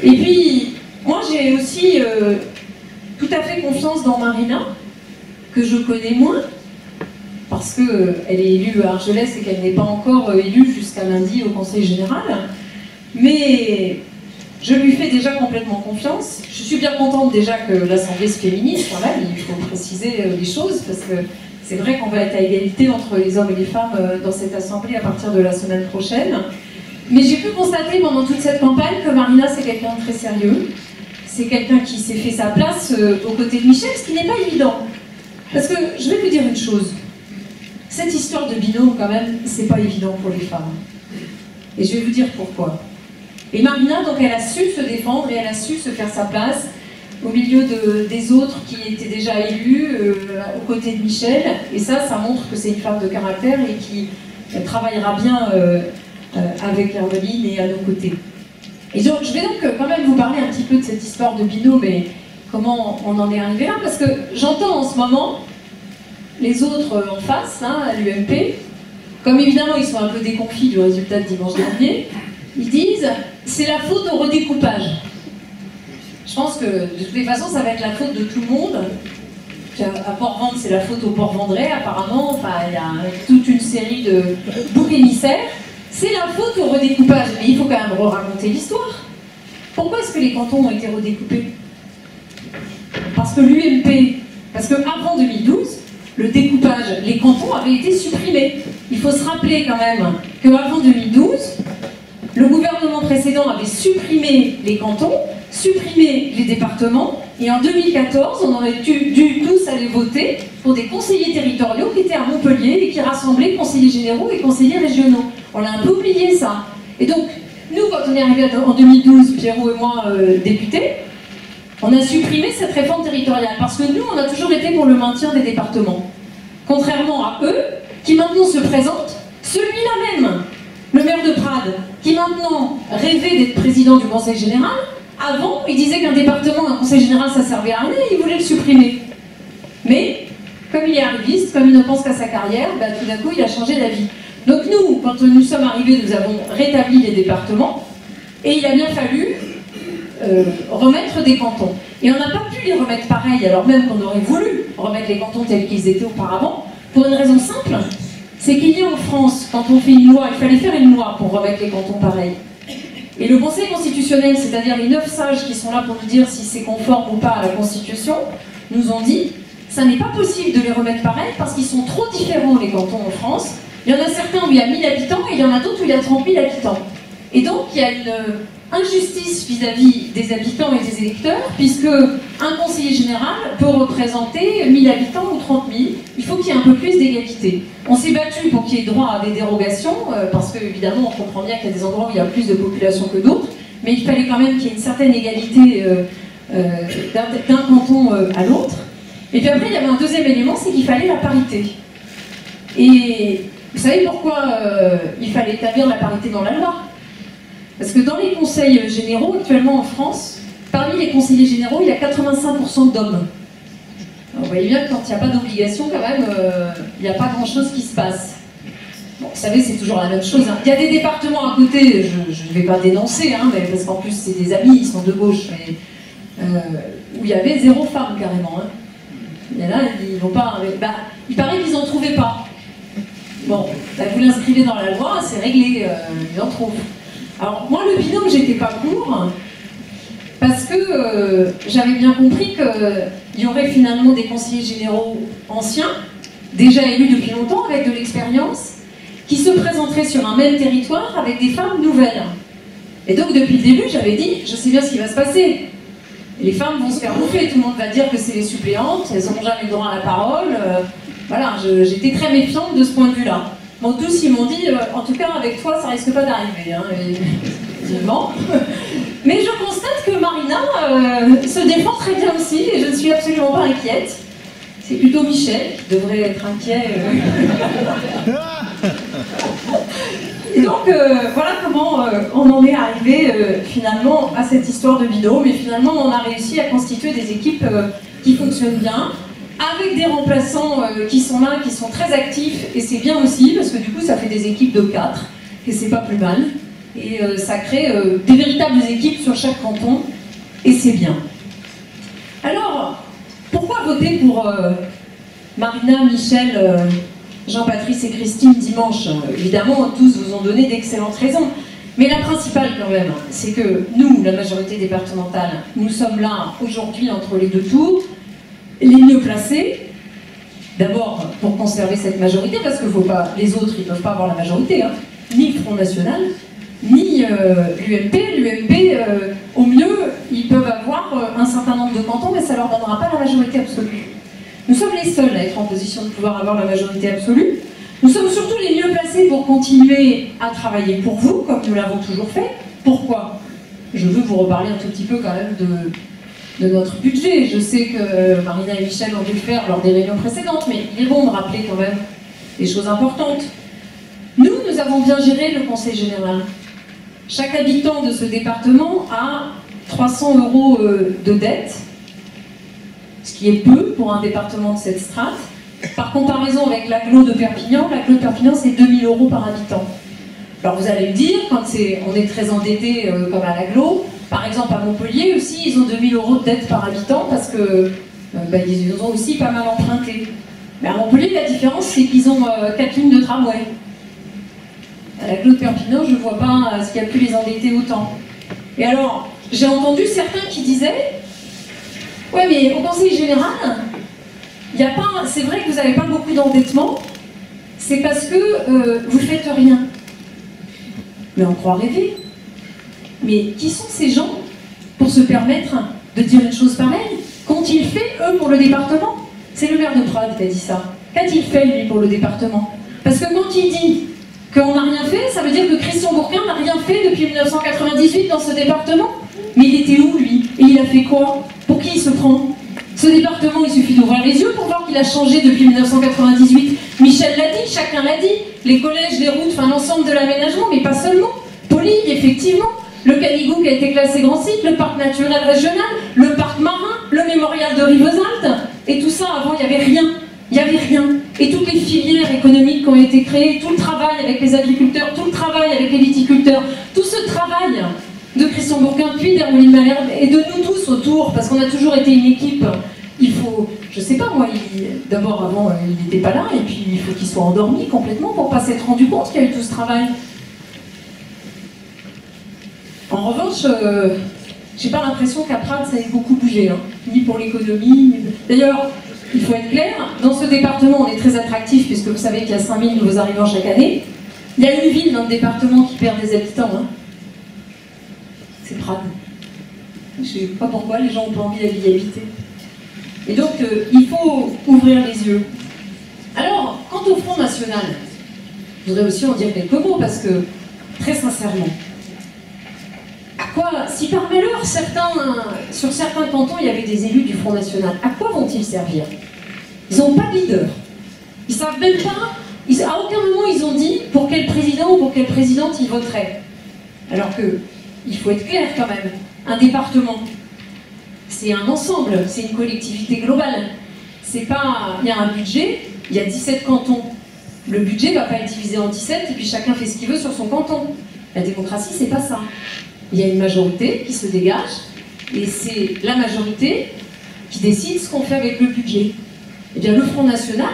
Speaker 5: Et puis, moi j'ai aussi tout à fait confiance dans Marina, que je connais moins, parce qu'elle est élue à Argelès et qu'elle n'est pas encore élue jusqu'à lundi au Conseil Général. Mais je lui fais déjà complètement confiance. Je suis bien contente déjà que l'Assemblée se féminise quand même, il faut préciser les choses, parce que c'est vrai qu'on va être à égalité entre les hommes et les femmes dans cette Assemblée à partir de la semaine prochaine. Mais j'ai pu constater pendant toute cette campagne que Marina, c'est quelqu'un de très sérieux. C'est quelqu'un qui s'est fait sa place aux côtés de Michel, ce qui n'est pas évident. Parce que je vais vous dire une chose. Cette histoire de binôme, quand même, c'est pas évident pour les femmes. Et je vais vous dire pourquoi. Et Marina, donc, elle a su se défendre et elle a su se faire sa place au milieu des autres qui étaient déjà élus, aux côtés de Michel. Et ça montre que c'est une femme de caractère et qui travaillera bien avec Hermeline et à nos côtés. Et donc, je vais donc quand même vous parler un petit peu de cette histoire de binôme et comment on en est arrivé là, parce que j'entends en ce moment les autres en face, hein, à l'UMP, comme évidemment ils sont un peu déconfits du résultat de dimanche dernier, ils disent c'est la faute au redécoupage. Je pense que de toutes les façons ça va être la faute de tout le monde. À Port-Vendre c'est la faute au Port-Vendrais apparemment, enfin il y a toute une série de boucs émissaires. C'est la faute au redécoupage, mais il faut quand même raconter l'histoire. Pourquoi est-ce que les cantons ont été redécoupés? Parce que l'UMP, parce qu'avant 2012, le découpage, les cantons avaient été supprimés. Il faut se rappeler quand même qu'avant 2012, le gouvernement précédent avait supprimé les cantons, supprimé les départements, et en 2014, on aurait dû tous aller voter pour des conseillers territoriaux qui étaient à Montpellier et qui rassemblaient conseillers généraux et conseillers régionaux. On a un peu oublié ça. Et donc, nous, quand on est arrivé en 2012, Pierrot et moi, députés, on a supprimé cette réforme territoriale parce que nous, on a toujours été pour le maintien des départements. Contrairement à eux, qui maintenant se présentent, celui-là même, le maire de Prades, qui maintenant rêvait d'être président du Conseil Général, avant, il disait qu'un département, un Conseil Général, ça servait à rien et il voulait le supprimer. Mais, comme il est arriviste, comme il ne pense qu'à sa carrière, bah, tout d'un coup, il a changé d'avis. Donc nous, quand nous sommes arrivés, nous avons rétabli les départements et il a bien fallu remettre des cantons. Et on n'a pas pu les remettre pareil, alors même qu'on aurait voulu remettre les cantons tels qu'ils étaient auparavant, pour une raison simple, c'est qu'il y a en France, quand on fait une loi, il fallait faire une loi pour remettre les cantons pareils. Et le Conseil constitutionnel, c'est-à-dire les 9 sages qui sont là pour nous dire si c'est conforme ou pas à la Constitution, nous ont dit, ça n'est pas possible de les remettre pareils parce qu'ils sont trop différents les cantons en France. Il y en a certains où il y a 1000 habitants et il y en a d'autres où il y a 30 000 habitants. Et donc il y a une injustice vis-à-vis des habitants et des électeurs, puisque un conseiller général peut représenter 1000 habitants ou 30 000. Il faut qu'il y ait un peu plus d'égalité. On s'est battu pour qu'il y ait droit à des dérogations, parce qu'évidemment on comprend bien qu'il y a des endroits où il y a plus de population que d'autres, mais il fallait quand même qu'il y ait une certaine égalité d'un canton à l'autre. Et puis après il y avait un deuxième élément, c'est qu'il fallait la parité. Et vous savez pourquoi il fallait établir la parité dans la loi? Parce que dans les conseils généraux, actuellement en France, parmi les conseillers généraux, il y a 85% d'hommes. Vous voyez bien que quand il n'y a pas d'obligation, quand même, il n'y a pas grand-chose qui se passe. Bon, vous savez, c'est toujours la même chose. Hein. Il y a des départements à côté, je ne vais pas dénoncer, hein, mais parce qu'en plus, c'est des amis, ils sont de gauche, mais, où il y avait 0 femme, carrément. Hein. Il y en a, ils vont pas... Bah, il paraît qu'ils n'en trouvaient pas. Bon, bah, vous l'inscrivez dans la loi, c'est réglé, ils en trouvent. Alors, moi, le binôme, j'étais pas pour, parce que j'avais bien compris qu'il y aurait finalement des conseillers généraux anciens, déjà élus depuis longtemps, avec de l'expérience, qui se présenteraient sur un même territoire avec des femmes nouvelles. Et donc, depuis le début, j'avais dit, je sais bien ce qui va se passer. Les femmes vont se faire bouffer, tout le monde va dire que c'est les suppléantes, elles n'auront jamais le droit à la parole. Voilà, j'étais très méfiante de ce point de vue-là. Bon, tous ils m'ont dit, en tout cas avec toi ça risque pas d'arriver, hein, effectivement. Mais je constate que Marina se défend très bien aussi et je ne suis absolument pas inquiète. C'est plutôt Michel qui devrait être inquiet. Et donc, voilà comment on en est arrivé finalement à cette histoire de binôme. Et finalement, on a réussi à constituer des équipes qui fonctionnent bien, avec des remplaçants qui sont là, qui sont très actifs. Et c'est bien aussi, parce que du coup, ça fait des équipes de 4, et c'est pas plus mal. Et ça crée des véritables équipes sur chaque canton, et c'est bien. Alors, pourquoi voter pour Marina, Michel, Jean-Patrice et Christine dimanche? Évidemment, tous vous ont donné d'excellentes raisons. Mais la principale quand même, c'est que nous, la majorité départementale, nous sommes là aujourd'hui entre les deux tours, les mieux placés. D'abord pour conserver cette majorité, parce que faut pas, les autres ils ne peuvent pas avoir la majorité, hein, ni le Front National, ni l'UMP. L'UMP, au mieux, ils peuvent avoir un certain nombre de cantons, mais ça ne leur donnera pas la majorité absolue. Nous sommes les seuls à être en position de pouvoir avoir la majorité absolue. Nous sommes surtout les mieux placés pour continuer à travailler pour vous, comme nous l'avons toujours fait. Pourquoi? Je veux vous reparler un tout petit peu quand même de notre budget. Je sais que Marina et Michel ont dû le faire lors des réunions précédentes, mais il est bon de rappeler quand même des choses importantes. Nous avons bien géré le Conseil général. Chaque habitant de ce département a 300 € de dette, ce qui est peu pour un département de cette strate. Par comparaison avec l'agglo de Perpignan, l'agglo de Perpignan c'est 2000 € par habitant. Alors vous allez me dire, quand on est très endetté comme à l'agglo, par exemple à Montpellier aussi, ils ont 2000 € de dette par habitant parce que ils ont aussi pas mal emprunté. Mais à Montpellier, la différence c'est qu'ils ont 4 lignes de tramway. À l'agglo de Perpignan, je ne vois pas ce qui a pu les endetter autant. Et alors, j'ai entendu certains qui disaient « Ouais, mais au Conseil général, il y a pas, c'est vrai que vous n'avez pas beaucoup d'endettement, c'est parce que vous ne faites rien. » Mais on croit rêver. Mais qui sont ces gens pour se permettre de dire une chose pareille? Qu'ont-ils fait, eux, pour le département? C'est le maire de Prades qui a dit ça. Qu'a-t-il fait, lui, pour le département? Parce que quand il dit qu'on n'a rien fait, ça veut dire que Christian Bourquin n'a rien fait depuis 1998 dans ce département. Mais il était où, lui? Et il a fait quoi? Pour qui il se prend? Ce département, il suffit d'ouvrir les yeux pour voir qu'il a changé depuis 1998. Michel l'a dit, chacun l'a dit. Les collèges, les routes, enfin l'ensemble de l'aménagement, mais pas seulement. Poli, effectivement. Le Canigou qui a été classé grand site, le parc naturel régional, le parc marin, le mémorial de Rivesaltes. Et tout ça, avant, il n'y avait rien. Il n'y avait rien. Et toutes les filières économiques qui ont été créées, tout le travail avec les agriculteurs, tout le travail avec les viticulteurs, tout ce travail de Christian Bourquin, puis d'Hermeline Malherbe, et de nous tous autour, parce qu'on a toujours été une équipe. Il faut, je sais pas moi, d'abord avant il n'était pas là, et puis il faut qu'il soit endormi complètement pour ne pas s'être rendu compte qu'il y a eu tout ce travail. En revanche, j'ai pas l'impression qu'à Prades ça ait beaucoup bougé, hein, ni pour l'économie. D'ailleurs, il faut être clair, dans ce département on est très attractif, puisque vous savez qu'il y a 5000 nouveaux arrivants chaque année. Il y a une ville dans le département qui perd des habitants, hein. C'est Prades. Je ne sais pas pourquoi les gens n'ont pas envie d'aller y habiter. Et donc, il faut ouvrir les yeux. Alors, quant au Front National, je voudrais aussi en dire quelques mots, parce que, très sincèrement, à quoi, si par malheur, sur certains cantons, il y avait des élus du Front National, à quoi vont-ils servir? Ils n'ont pas de leader. Ils ne savent même pas, à aucun moment ils ont dit pour quel président ou pour quelle présidente ils voteraient. Alors que, il faut être clair quand même, un département, c'est un ensemble, c'est une collectivité globale. C'est pas, il y a un budget, il y a 17 cantons. Le budget ne va pas être divisé en 17 et puis chacun fait ce qu'il veut sur son canton. La démocratie, c'est pas ça. Il y a une majorité qui se dégage et c'est la majorité qui décide ce qu'on fait avec le budget. Eh bien, le Front National,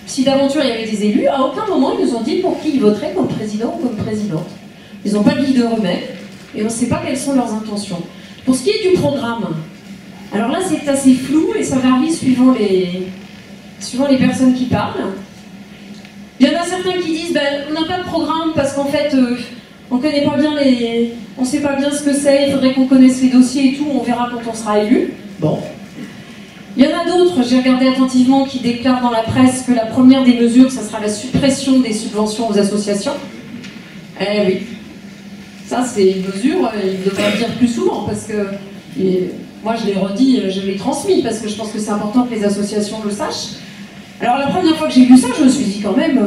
Speaker 5: si d'aventure il y avait des élus, à aucun moment ils nous ont dit pour qui ils voteraient comme président ou comme présidente. Ils n'ont pas de leader eux-mêmes. Et on ne sait pas quelles sont leurs intentions. Pour ce qui est du programme, alors là c'est assez flou et ça varie suivant les personnes qui parlent. Il y en a certains qui disent on n'a pas de programme parce qu'en fait on connaît pas bien on ne sait pas bien ce que c'est, il faudrait qu'on connaisse les dossiers et tout, on verra quand on sera élu. Bon. Il y en a d'autres, j'ai regardé attentivement, qui déclarent dans la presse que la première des mesures, ça sera la suppression des subventions aux associations. Eh oui. Ça, c'est une mesure, il devrait le dire plus souvent, parce que moi je l'ai redit, je l'ai transmis, parce que je pense que c'est important que les associations le sachent. Alors la première fois que j'ai lu ça, je me suis dit quand même,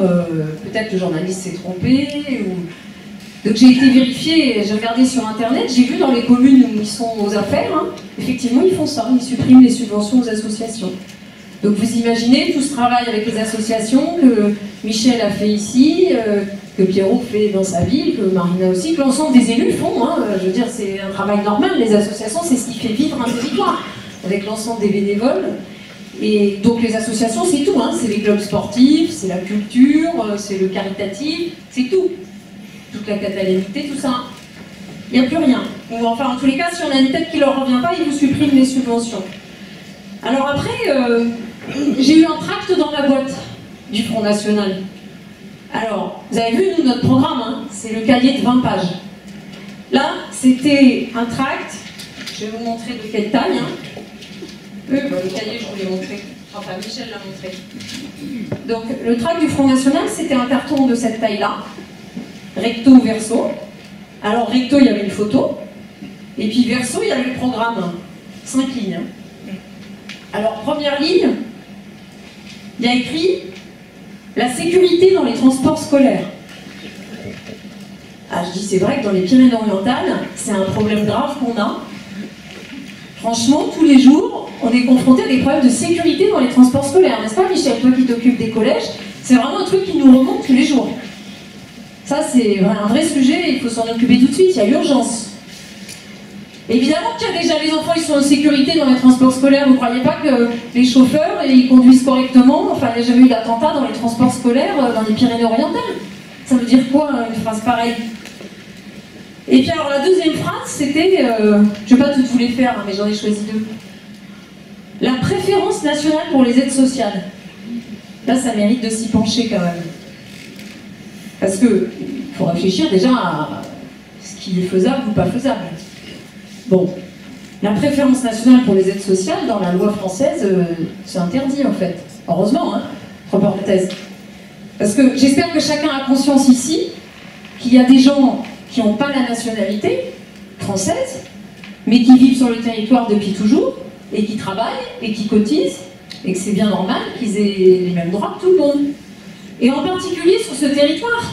Speaker 5: peut-être le journaliste s'est trompé, ou... Donc j'ai été vérifiée, j'ai regardé sur internet, j'ai vu dans les communes où ils sont aux affaires, hein, effectivement ils font ça, ils suppriment les subventions aux associations. Donc vous imaginez tout ce travail avec les associations que Michel a fait ici, que Pierrot fait dans sa ville, que Marina aussi, que l'ensemble des élus font. Hein, je veux dire, c'est un travail normal, les associations, c'est ce qui fait vivre un territoire, avec l'ensemble des bénévoles. Et donc les associations, c'est tout, hein, c'est les clubs sportifs, c'est la culture, c'est le caritatif, c'est tout. Toute la catalanité, tout ça. Il n'y a plus rien. Ou enfin, en tous les cas, si on a une tête qui ne leur revient pas, ils vous suppriment les subventions. Alors après, j'ai eu un tract dans ma boîte du Front National. Alors, vous avez vu, nous, notre programme, hein, c'est le cahier de 20 pages. Là, c'était un tract, je vais vous montrer de quelle taille. Hein. Le cahier, je vous l'ai montré. Enfin, Michel l'a montré. Donc, le tract du Front National, c'était un carton de cette taille-là, recto ou verso. Alors, recto, il y avait une photo. Et puis, verso, il y avait le programme. 5 lignes. Alors, première ligne, il y a écrit « La sécurité dans les transports scolaires ». Ah, je dis, c'est vrai que dans les Pyrénées-Orientales, c'est un problème grave qu'on a. Franchement, tous les jours, on est confronté à des problèmes de sécurité dans les transports scolaires. N'est-ce pas, Michel, toi qui t'occupes des collèges, c'est vraiment un truc qui nous remonte tous les jours. Ça, c'est un vrai sujet, il faut s'en occuper tout de suite, il y a urgence. Évidemment qu'il y a déjà les enfants, ils sont en sécurité dans les transports scolaires. Vous ne croyez pas que les chauffeurs, ils conduisent correctement? Enfin, il n'y a jamais eu d'attentat dans les transports scolaires dans les Pyrénées-Orientales. Ça veut dire quoi, une phrase pareille? Et puis alors, la deuxième phrase, c'était, je ne vais pas toutes vous les faire, hein, mais j'en ai choisi 2. La préférence nationale pour les aides sociales. Là, ça mérite de s'y pencher quand même. Parce qu'il faut réfléchir déjà à ce qui est faisable ou pas faisable. Bon, la préférence nationale pour les aides sociales, dans la loi française, c'est interdit en fait. Heureusement, hein, entre parenthèses. Parce que j'espère que chacun a conscience ici qu'il y a des gens qui n'ont pas la nationalité française, mais qui vivent sur le territoire depuis toujours, et qui travaillent, et qui cotisent, et que c'est bien normal qu'ils aient les mêmes droits que tout le monde. Et en particulier sur ce territoire.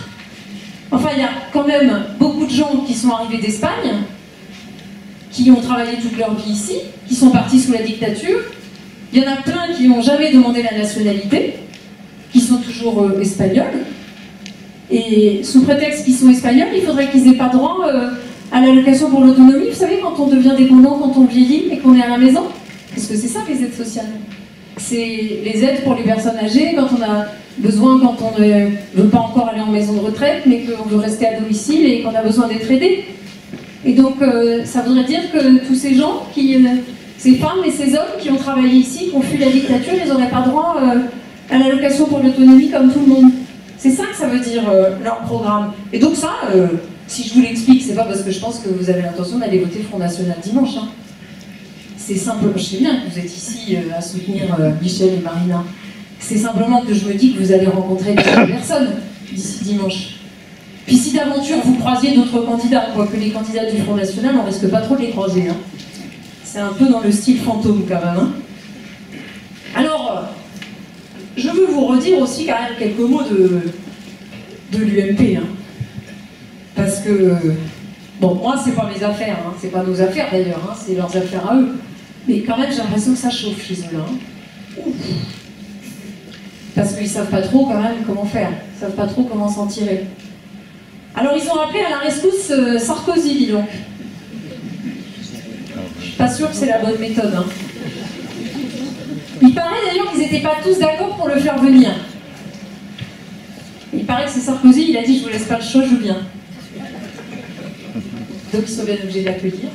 Speaker 5: Enfin, il y a quand même beaucoup de gens qui sont arrivés d'Espagne, qui ont travaillé toute leur vie ici, qui sont partis sous la dictature. Il y en a plein qui n'ont jamais demandé la nationalité, qui sont toujours espagnols. Et sous prétexte qu'ils sont espagnols, il faudrait qu'ils n'aient pas droit à l'allocation pour l'autonomie. Vous savez, quand on devient dépendant, quand on vieillit et qu'on est à la maison, parce que c'est ça les aides sociales. C'est les aides pour les personnes âgées, quand on a besoin, quand on ne veut pas encore aller en maison de retraite, mais qu'on veut rester à domicile et qu'on a besoin d'être aidé. Et donc, ça voudrait dire que tous ces gens, ces femmes et ces hommes qui ont travaillé ici, qui ont fui la dictature, ils n'auraient pas droit à l'allocation pour l'autonomie comme tout le monde. C'est ça que ça veut dire, leur programme. Et donc ça, si je vous l'explique, c'est pas parce que je pense que vous avez l'intention d'aller voter Front National dimanche. Hein. C'est simple, je sais bien que vous êtes ici à soutenir Michel et Marina. C'est simplement que je me dis que vous allez rencontrer des personnes d'ici dimanche. Puis si d'aventure vous croisiez d'autres candidats, quoique les candidats du Front National, on risque pas trop de les croiser. Hein. C'est un peu dans le style fantôme quand même. Hein. Alors, je veux vous redire aussi quand même quelques mots de l'UMP. Hein. Parce que, bon, moi c'est pas mes affaires, hein. C'est pas nos affaires d'ailleurs, hein. C'est leurs affaires à eux. Mais quand même j'ai l'impression que ça chauffe chez eux là. Hein. Ouf. Parce qu'ils savent pas trop quand même comment faire, ils savent pas trop comment s'en tirer. Alors ils ont appelé à la rescousse Sarkozy, dis donc. Je suis pas sûre que c'est la bonne méthode. Hein. Il paraît d'ailleurs qu'ils n'étaient pas tous d'accord pour le faire venir. Il paraît que c'est Sarkozy, il a dit je vous laisse pas le choix, je viens. Donc ils sont bien obligés de l'accueillir.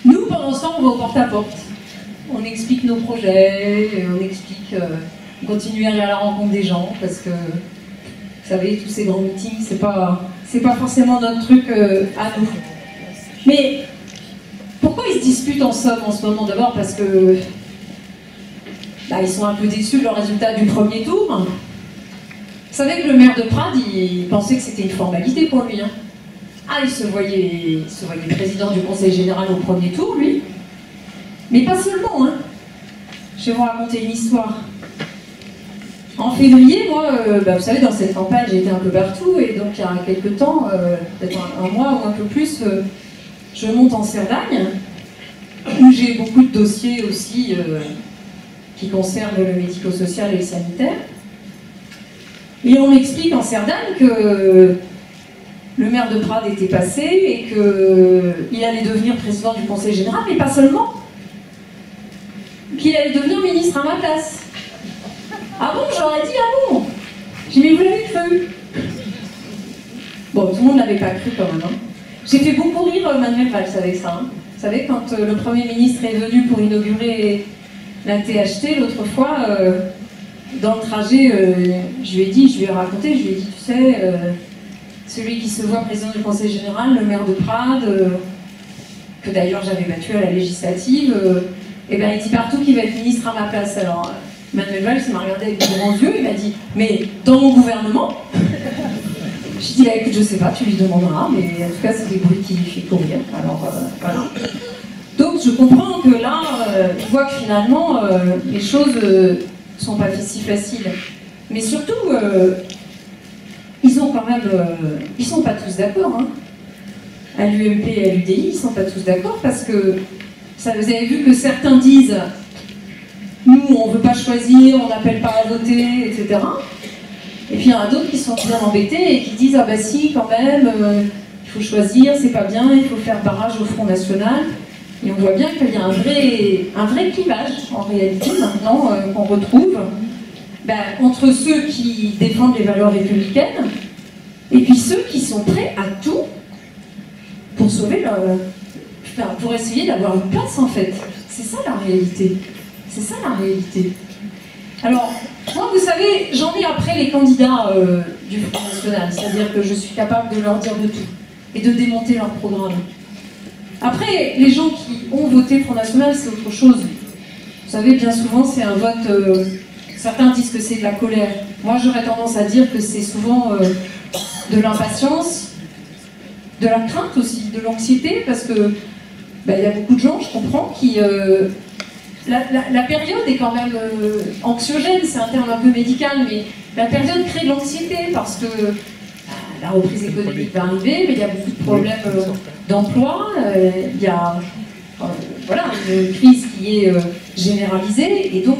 Speaker 5: Nous, pendant ce temps, on va au porte-à-porte. On explique nos projets, on explique, on continue à aller à la rencontre des gens, parce que, vous savez, tous ces grands meetings, c'est pas forcément notre truc à nous. Mais pourquoi ils se disputent en somme en ce moment? D'abord parce que ils sont un peu déçus de leur résultat du premier tour. Vous savez que le maire de Prades, il pensait que c'était une formalité pour lui. Hein. Ah, il se voyait président du Conseil général au premier tour, lui. Mais pas seulement, hein. Je vais vous raconter une histoire. En février, moi, vous savez, dans cette campagne, j'étais un peu partout, et donc il y a quelques temps, peut-être un mois ou un peu plus, je monte en Cerdagne, où j'ai beaucoup de dossiers aussi qui concernent le médico-social et le sanitaire. Et on m'explique en Cerdagne que le maire de Prades était passé et qu'il allait devenir président du Conseil général, mais pas seulement, qu'il allait devenir ministre à ma place. Ah bon, j'aurais dit, ah bon? J'ai dit, mais vous l'avez cru? Bon, tout le monde ne l'avait pas cru quand même. Hein. J'ai fait beaucoup rire Manuel Valls avec ça. Hein. Vous savez, quand le Premier ministre est venu pour inaugurer la THT, l'autre fois, dans le trajet, je lui ai raconté, je lui ai dit, tu sais, celui qui se voit président du Conseil général, le maire de Prades, que d'ailleurs j'avais battu à la législative, et ben il dit partout qu'il va être ministre à ma place. Alors, Manuel Valls m'a regardé avec de grands yeux, il m'a dit, mais dans mon gouvernement? J'ai dit, écoute, je sais pas, tu lui demanderas, mais en tout cas, c'est des bruits qui fait courir. Alors, voilà. Donc, je comprends que là, je vois que finalement, les choses sont pas si faciles. Mais surtout, ils ont quand même, ils sont pas tous d'accord. Hein. À l'UMP et à l'UDI, ils sont pas tous d'accord parce que, ça, vous avez vu que certains disent, nous, on ne veut pas choisir, on n'appelle pas à voter, etc. Et puis il y en a d'autres qui sont bien embêtés et qui disent, ah bah si, quand même, il faut choisir, c'est pas bien, il faut faire barrage au Front National. Et on voit bien qu'il y a un vrai clivage, en réalité, maintenant, qu'on retrouve, entre ceux qui défendent les valeurs républicaines et puis ceux qui sont prêts à tout pour sauver pour essayer d'avoir une place, en fait. C'est ça la réalité. C'est ça la réalité. Alors, moi, vous savez, j'en ai après les candidats du Front National, c'est-à-dire que je suis capable de leur dire de tout et de démonter leur programme. Après, les gens qui ont voté Front National, c'est autre chose. Vous savez, bien souvent, c'est un vote... certains disent que c'est de la colère. Moi, j'aurais tendance à dire que c'est souvent de l'impatience, de la crainte aussi, de l'anxiété, parce que il y a beaucoup de gens, je comprends, qui... La période est quand même anxiogène, c'est un terme un peu médical, mais la période crée de l'anxiété parce que la reprise économique va arriver, mais il y a beaucoup de problèmes d'emploi, il y a voilà, une crise qui est généralisée, et donc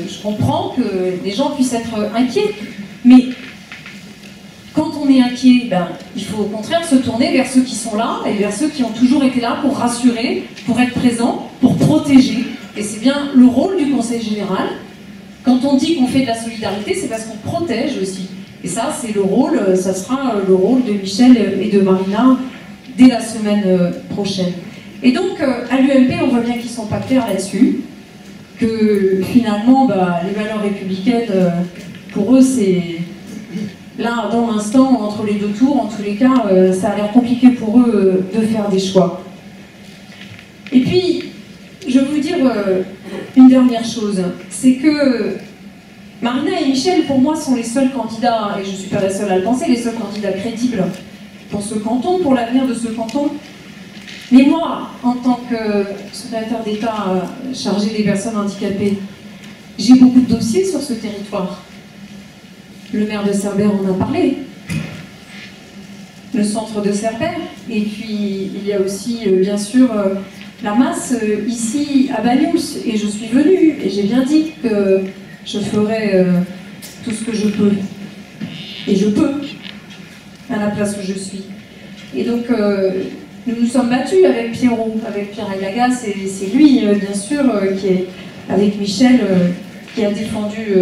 Speaker 5: je comprends que les gens puissent être inquiets. Mais quand on est inquiet, il faut au contraire se tourner vers ceux qui sont là et vers ceux qui ont toujours été là pour rassurer, pour être présents, pour protéger. Et c'est bien le rôle du Conseil général. Quand on dit qu'on fait de la solidarité, c'est parce qu'on protège aussi. Et ça, c'est le rôle, ça sera le rôle de Michel et de Marina dès la semaine prochaine. Et donc, à l'UMP, on voit bien qu'ils ne sont pas clairs là-dessus, que finalement, les valeurs républicaines, pour eux, c'est... Là, dans l'instant, entre les deux tours, en tous les cas, ça a l'air compliqué pour eux de faire des choix. Et puis, je vais vous dire une dernière chose, c'est que Marina et Michel, pour moi, sont les seuls candidats, et je ne suis pas la seule à le penser, les seuls candidats crédibles pour ce canton, pour l'avenir de ce canton. Mais moi, en tant que secrétaire d'État chargé des personnes handicapées, j'ai beaucoup de dossiers sur ce territoire. Le maire de Cerbère en a parlé, le centre de Cerbère, et puis il y a aussi, bien sûr, la masse ici à Banyuls, et je suis venue, et j'ai bien dit que je ferai tout ce que je peux, et je peux, à la place où je suis. Et donc, nous nous sommes battus avec Pierrot, avec Pierre Aylaga, c'est lui, bien sûr, qui est, avec Michel, qui a défendu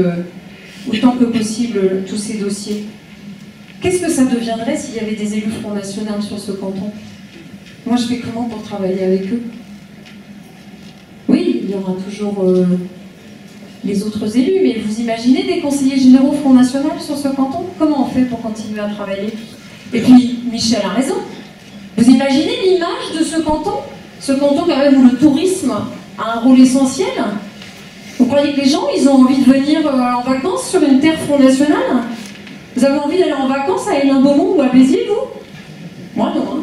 Speaker 5: autant que possible tous ces dossiers. Qu'est-ce que ça deviendrait s'il y avait des élus Front National sur ce canton? Moi, je fais comment pour travailler avec eux? Oui, il y aura toujours les autres élus, mais vous imaginez des conseillers généraux Front National sur ce canton? Comment on fait pour continuer à travailler? Et puis, Michel a raison. Vous imaginez l'image de ce canton quand même où le tourisme a un rôle essentiel? Vous croyez que les gens, ils ont envie de venir en vacances sur une terre Front National? Vous avez envie d'aller en vacances à Hénin-Beaumont ou à Béziers, vous? Moi non. Hein.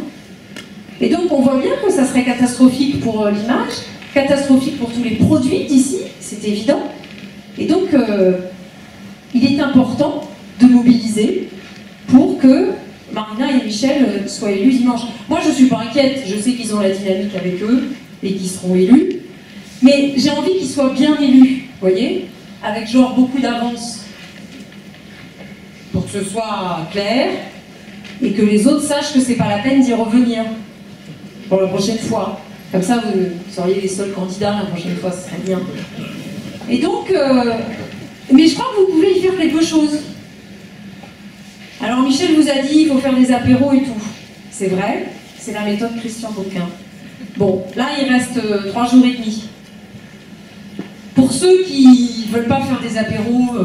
Speaker 5: Et donc on voit bien que ça serait catastrophique pour l'image, catastrophique pour tous les produits d'ici, c'est évident. Et donc il est important de mobiliser pour que Marina et Michel soient élus dimanche. Moi je ne suis pas inquiète, je sais qu'ils ont la dynamique avec eux et qu'ils seront élus, mais j'ai envie qu'ils soient bien élus, vous voyez, avec genre beaucoup d'avance, pour que ce soit clair et que les autres sachent que c'est pas la peine d'y revenir pour la prochaine fois. Comme ça, vous seriez les seuls candidats la prochaine fois, ce serait bien. Et donc, mais je crois que vous pouvez y faire quelque chose. Alors Michel vous a dit, il faut faire des apéros et tout. C'est vrai, c'est la méthode Christian Bauquin. Bon, là, il reste 3 jours et demi. Pour ceux qui ne veulent pas faire des apéros,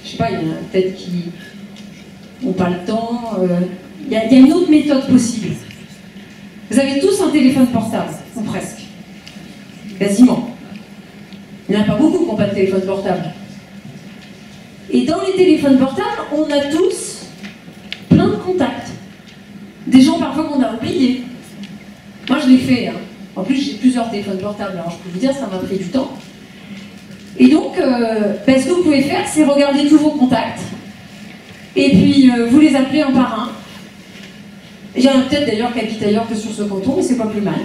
Speaker 5: je sais pas, il y en a peut-être qui n'ont pas le temps. Il y a une autre méthode possible. Vous avez tous un téléphone portable, ou presque. Quasiment. Il n'y en a pas beaucoup qui n'ont pas de téléphone portable. Et dans les téléphones portables, on a tous plein de contacts. Des gens parfois qu'on a oubliés. Moi je l'ai fait. Hein. En plus j'ai plusieurs téléphones portables, alors je peux vous dire ça m'a pris du temps. Et donc, ce que vous pouvez faire, c'est regarder tous vos contacts. Et puis vous les appelez un par un. Il y en a peut-être d'ailleurs qui habitent ailleurs que sur ce canton, mais c'est pas plus mal.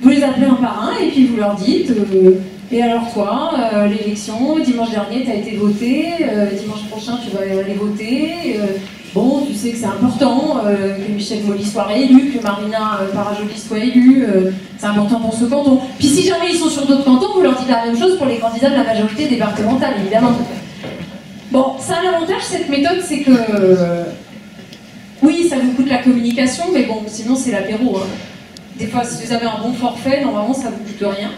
Speaker 5: Vous les appelez un par un et puis vous leur dites et alors toi, l'élection, dimanche dernier tu as été voté, dimanche prochain tu vas aller voter, bon tu sais que c'est important que Michel Molly soit réélu, que Marina Parajoli soit élue, c'est important pour ce canton. Puis si jamais ils sont sur d'autres cantons, vous leur dites la même chose pour les candidats de la majorité départementale, évidemment. Bon, ça a l'avantage cette méthode, c'est que oui, ça vous coûte la communication, mais bon, sinon c'est l'apéro. Hein. Des fois, si vous avez un bon forfait, normalement ça vous coûte rien.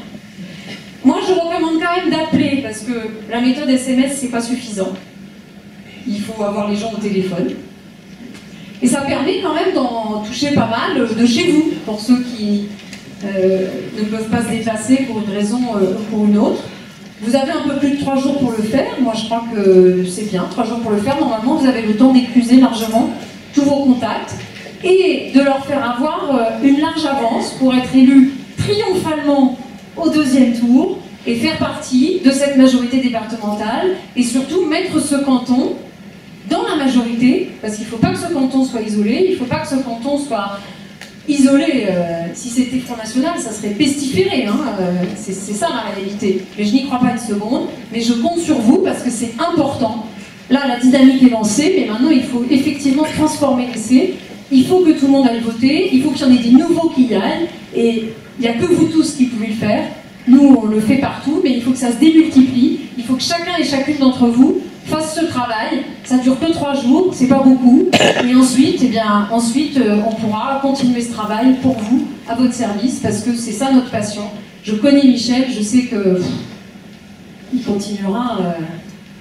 Speaker 5: Moi, je recommande quand même d'appeler, parce que la méthode SMS, c'est pas suffisant. Il faut avoir les gens au téléphone. Et ça permet quand même d'en toucher pas mal de chez vous, pour ceux qui ne peuvent pas se déplacer pour une raison ou pour une autre. Vous avez un peu plus de 3 jours pour le faire. Moi, je crois que c'est bien, 3 jours pour le faire. Normalement, vous avez le temps d'écluser largement tous vos contacts et de leur faire avoir une large avance pour être élu triomphalement au 2e tour et faire partie de cette majorité départementale et surtout mettre ce canton dans la majorité, parce qu'il ne faut pas que ce canton soit isolé, il ne faut pas que ce canton soit isolé. Si c'était Front National, ça serait pestiféré, hein, c'est ça la réalité. Mais je n'y crois pas une seconde, mais je compte sur vous parce que c'est important. Là, la dynamique est lancée, mais maintenant, il faut effectivement transformer l'essai. Il faut que tout le monde aille voter, il faut qu'il y en ait des nouveaux qui y aillent, et il n'y a que vous tous qui pouvez le faire. Nous, on le fait partout, mais il faut que ça se démultiplie. Il faut que chacun et chacune d'entre vous fasse ce travail. Ça ne dure que 3 jours, c'est pas beaucoup. Et ensuite, on pourra continuer ce travail pour vous, à votre service, parce que c'est ça notre passion. Je connais Michel, je sais que il continuera...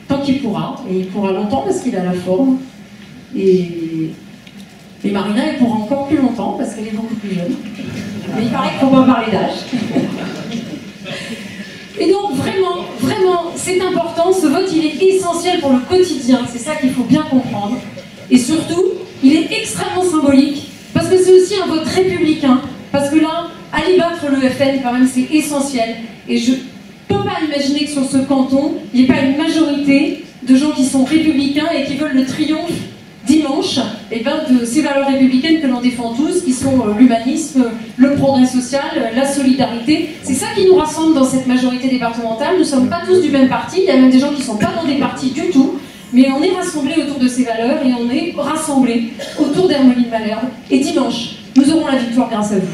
Speaker 5: tant qu'il pourra, et il pourra longtemps parce qu'il a la forme. Et Marina, elle pourra encore plus longtemps parce qu'elle est beaucoup plus jeune. Mais il paraît qu'il ne faut pas parler d'âge. Et donc vraiment, vraiment, c'est important, ce vote il est essentiel pour le quotidien, c'est ça qu'il faut bien comprendre. Et surtout, il est extrêmement symbolique, parce que c'est aussi un vote républicain, parce que là, aller battre le FN quand même c'est essentiel. Et je ne peux pas imaginer que sur ce canton, il n'y ait pas une majorité de gens qui sont républicains et qui veulent le triomphe dimanche de ces valeurs républicaines que l'on défend tous, qui sont l'humanisme, le progrès social, la solidarité. C'est ça qui nous rassemble dans cette majorité départementale. Nous ne sommes pas tous du même parti, il y a même des gens qui ne sont pas dans des partis du tout, mais on est rassemblés autour de ces valeurs et on est rassemblés autour d'Hermeline Malherbe. Et dimanche, nous aurons la victoire grâce à vous.